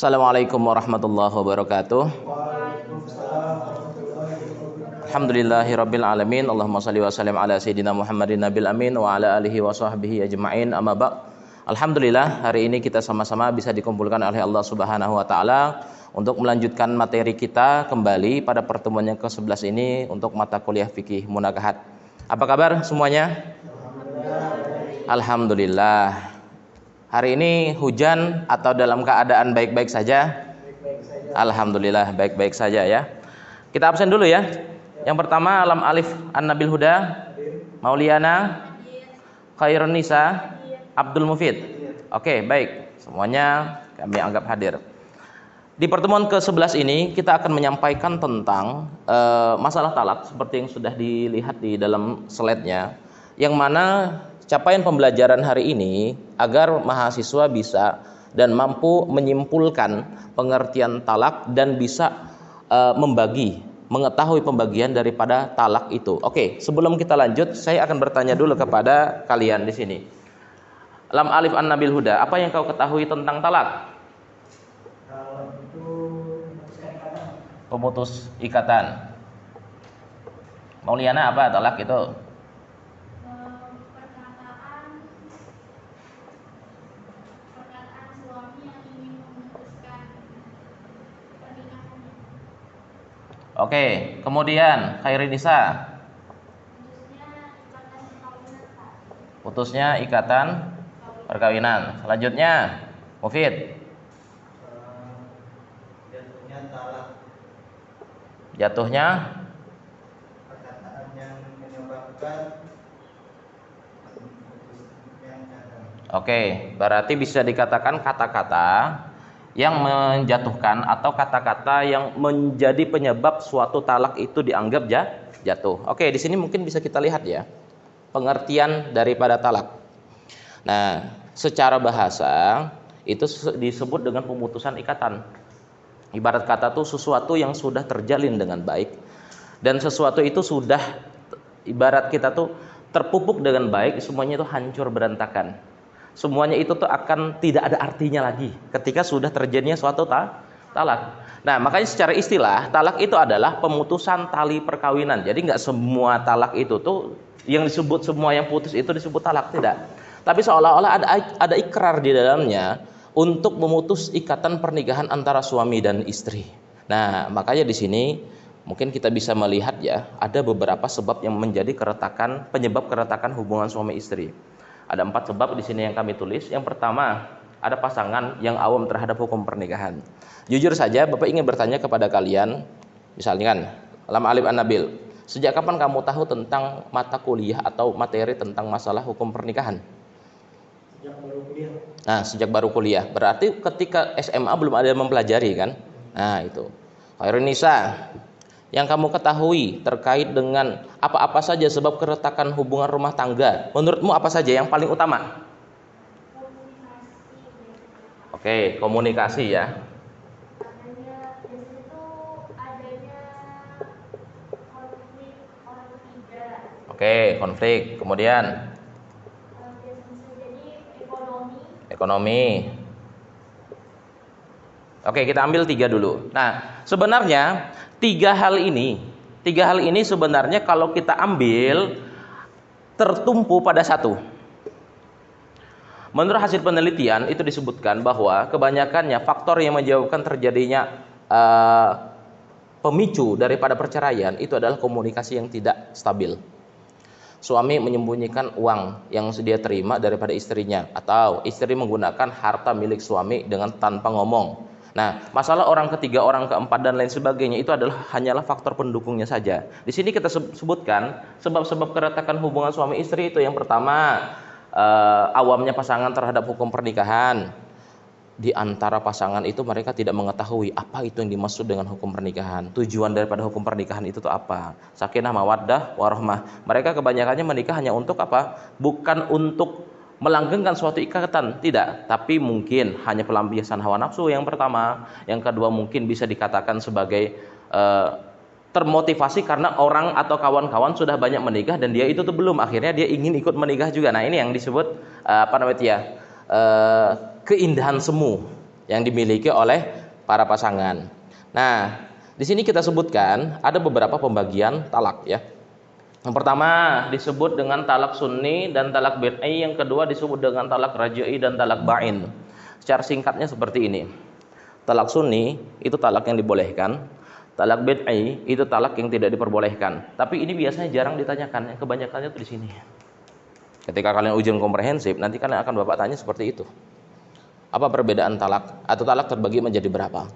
Assalamualaikum warahmatullahi wabarakatuh. Alhamdulillahirabbil alamin. Allahumma shalli wa sallim ala sayyidina Muhammadin nabil amin wa ala alihi wa sahbihi ajma'in. Amma ba'd. Alhamdulillah, hari ini kita sama-sama bisa dikumpulkan oleh Allah Subhanahu wa taala untuk melanjutkan materi kita kembali pada pertemuan yang ke-11 ini untuk mata kuliah fikih munakahat. Apa kabar semuanya? Alhamdulillah. Hari ini hujan atau dalam keadaan baik-baik saja? Alhamdulillah baik-baik saja ya. Kita absen dulu ya. Yang pertama Lam Alif An-Nabil Huda, Mauliana, Khairun Nisa, Abdul Mufid. Oke, baik. Semuanya kami anggap hadir. Di pertemuan ke-11 ini kita akan menyampaikan tentang masalah talak seperti yang sudah dilihat di dalam slide-nya, yang mana capaian pembelajaran hari ini agar mahasiswa bisa dan mampu menyimpulkan pengertian talak dan bisa mengetahui pembagian daripada talak itu. Oke, sebelum kita lanjut, saya akan bertanya dulu kepada kalian di sini. Lam Alif An-Nabil Huda, apa yang kau ketahui tentang talak? Pemutus ikatan. Mauliana, apa talak itu? Oke, kemudian Khairinisa. Putusnya ikatan perkawinan. Selanjutnya Mufid. Jatuhnya talak. Jatuhnya Perkataan yang menyebabkan putusnya cadang. Oke, berarti bisa dikatakan kata-kata yang menjatuhkan atau kata-kata yang menjadi penyebab suatu talak itu dianggap jatuh. Oke, di sini mungkin bisa kita lihat ya pengertian daripada talak. Nah, secara bahasa itu disebut dengan pemutusan ikatan. Ibarat kata tuh sesuatu yang sudah terjalin dengan baik dan sesuatu itu sudah ibarat kita tuh terpupuk dengan baik, semuanya itu hancur berantakan. Semuanya itu tuh akan tidak ada artinya lagi ketika sudah terjadinya suatu talak. Nah, makanya secara istilah talak itu adalah pemutusan tali perkawinan. Jadi nggak semua talak itu tuh yang disebut semua yang putus itu disebut talak, tidak. Tapi seolah-olah ada ikrar di dalamnya untuk memutus ikatan pernikahan antara suami dan istri. Nah, makanya di sini mungkin kita bisa melihat ya ada beberapa sebab yang menjadi penyebab keretakan hubungan suami istri. Ada 4 sebab di sini yang kami tulis. Yang pertama, ada pasangan yang awam terhadap hukum pernikahan. Jujur saja, Bapak ingin bertanya kepada kalian, misalnya kan, Lam Alif An-Nabil, sejak kapan kamu tahu tentang mata kuliah atau materi tentang masalah hukum pernikahan? Sejak baru kuliah. Nah, sejak baru kuliah. Berarti ketika SMA belum ada yang mempelajari kan? Nah, itu. Khairun Nisa, yang kamu ketahui terkait dengan apa-apa saja sebab keretakan hubungan rumah tangga, menurutmu apa saja yang paling utama? Oke, komunikasi ya. Oke, konflik. Kemudian ekonomi. Oke, kita ambil 3 dulu. Nah, sebenarnya tiga hal ini sebenarnya kalau kita ambil tertumpu pada satu. Menurut hasil penelitian itu disebutkan bahwa kebanyakannya faktor yang menyebabkan terjadinya pemicu daripada perceraian itu adalah komunikasi yang tidak stabil. Suami menyembunyikan uang yang dia terima daripada istrinya, atau istri menggunakan harta milik suami dengan tanpa ngomong. Nah, masalah orang ketiga, orang keempat dan lain sebagainya itu hanyalah faktor pendukungnya saja. Di sini kita sebutkan sebab-sebab keretakan hubungan suami istri itu yang pertama, awamnya pasangan terhadap hukum pernikahan. Di antara pasangan itu mereka tidak mengetahui apa itu yang dimaksud dengan hukum pernikahan. Tujuan daripada hukum pernikahan itu tuh apa? Sakinah, mawaddah, warahmah. Mereka kebanyakannya menikah hanya untuk apa? Bukan untuk melanggengkan suatu ikatan, tidak, tapi mungkin hanya pelampiasan hawa nafsu yang pertama. Yang kedua mungkin bisa dikatakan sebagai termotivasi karena orang atau kawan-kawan sudah banyak menikah dan dia itu tuh belum, akhirnya dia ingin ikut menikah juga. Nah, ini yang disebut keindahan semu. yang dimiliki oleh para pasangan. Nah, di sini kita sebutkan ada beberapa pembagian talak ya. Yang pertama disebut dengan talak sunni dan talak bid'i, yang kedua disebut dengan talak raj'i dan talak ba'in. Secara singkatnya seperti ini. Talak sunni itu talak yang dibolehkan, talak bid'i itu talak yang tidak diperbolehkan. Tapi ini biasanya jarang ditanyakan, yang kebanyakannya itu di sini. Ketika kalian ujian komprehensif, nanti kalian akan Bapak tanya seperti itu. Apa perbedaan talak atau talak terbagi menjadi berapa?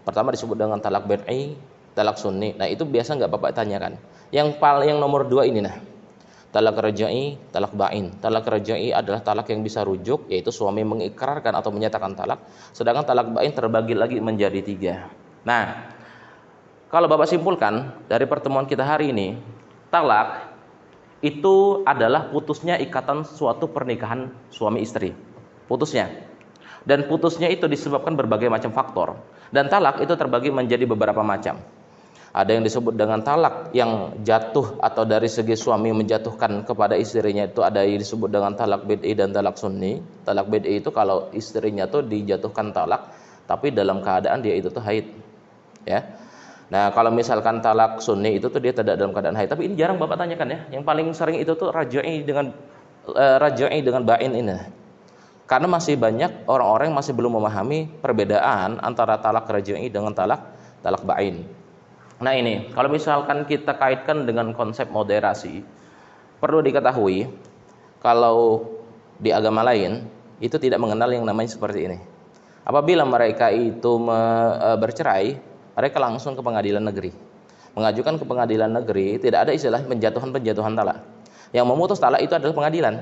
Pertama disebut dengan talak bid'i, talak sunni. Nah, itu biasa nggak Bapak tanyakan. Yang nomor 2 ini nah. Talak raj'i, talak ba'in. Talak raj'i adalah talak yang bisa rujuk, yaitu suami mengikrarkan atau menyatakan talak. Sedangkan talak ba'in terbagi lagi menjadi 3. Nah, kalau Bapak simpulkan dari pertemuan kita hari ini, talak itu adalah putusnya ikatan suatu pernikahan suami istri. Putusnya. Dan putusnya itu disebabkan berbagai macam faktor. Dan talak itu terbagi menjadi beberapa macam. Ada yang disebut dengan talak yang jatuh atau dari segi suami menjatuhkan kepada istrinya, itu ada yang disebut dengan talak bid'i dan talak sunni. Talak bid'i itu kalau istrinya tuh dijatuhkan talak tapi dalam keadaan dia itu tuh haid. Ya. Nah, kalau misalkan talak sunni itu tuh dia tidak dalam keadaan haid. Tapi ini jarang Bapak tanyakan ya. Yang paling sering itu tuh raj'i dengan ba'in ini. Karena masih banyak orang-orang yang masih belum memahami perbedaan antara talak raj'i dengan talak ba'in. Nah, ini kalau misalkan kita kaitkan dengan konsep moderasi, perlu diketahui kalau di agama lain itu tidak mengenal yang namanya seperti ini. Apabila mereka itu bercerai, mereka langsung ke pengadilan negeri. Mengajukan ke pengadilan negeri, tidak ada istilah penjatuhan talak. Yang memutus talak itu adalah pengadilan.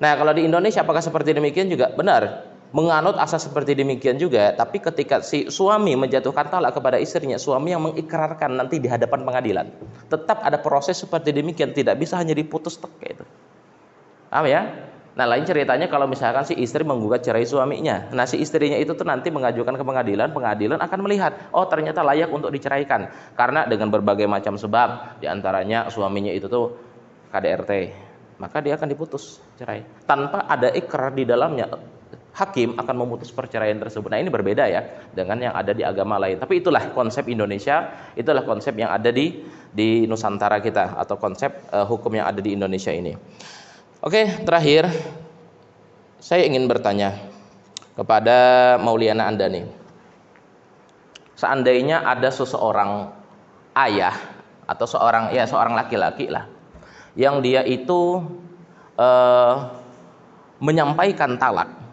Nah, kalau di Indonesia apakah seperti demikian juga? Benar. Menganut asas seperti demikian juga, tapi ketika si suami menjatuhkan talak kepada istrinya, suami yang mengikrarkan nanti di hadapan pengadilan. Tetap ada proses seperti demikian, tidak bisa hanya diputus tek kayak itu. Paham ya? Nah, lain ceritanya kalau misalkan si istri menggugat cerai suaminya. Nah, si istrinya itu tuh nanti mengajukan ke pengadilan, pengadilan akan melihat, oh ternyata layak untuk diceraikan. Karena dengan berbagai macam sebab, diantaranya suaminya itu tuh KDRT, maka dia akan diputus cerai. Tanpa ada ikrar di dalamnya, hakim akan memutus perceraian tersebut. Nah, ini berbeda ya dengan yang ada di agama lain. Tapi itulah konsep Indonesia, itulah konsep yang ada di Nusantara kita, atau konsep hukum yang ada di Indonesia ini. Oke, terakhir saya ingin bertanya kepada Mauliana Anda nih. Seandainya ada seseorang ayah atau seorang laki-laki lah yang dia itu menyampaikan talak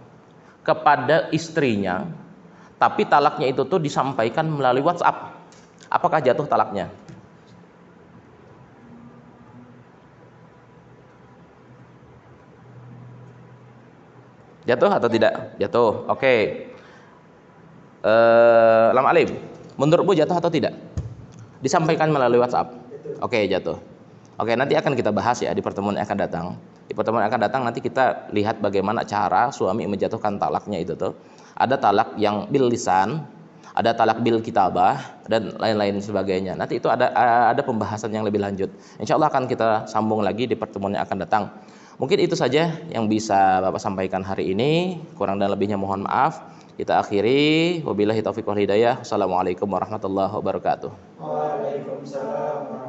kepada istrinya, tapi talaknya itu tuh disampaikan melalui WhatsApp, apakah jatuh talaknya? Jatuh atau tidak? Jatuh. Oke. Lam Alim, menurutmu jatuh atau tidak? Disampaikan melalui WhatsApp. Oke, jatuh. Oke, nanti akan kita bahas ya di pertemuan yang akan datang. Di pertemuan yang akan datang nanti kita lihat bagaimana cara suami menjatuhkan talaknya itu tuh. Ada talak yang bil lisan, ada talak bil kitabah, dan lain-lain sebagainya. Nanti itu ada pembahasan yang lebih lanjut. Insya Allah akan kita sambung lagi di pertemuan yang akan datang. Mungkin itu saja yang bisa Bapak sampaikan hari ini. Kurang dan lebihnya mohon maaf. Kita akhiri. Wabillahi taufiq wal hidayah. Wassalamualaikum warahmatullahi wabarakatuh. Waalaikumsalam.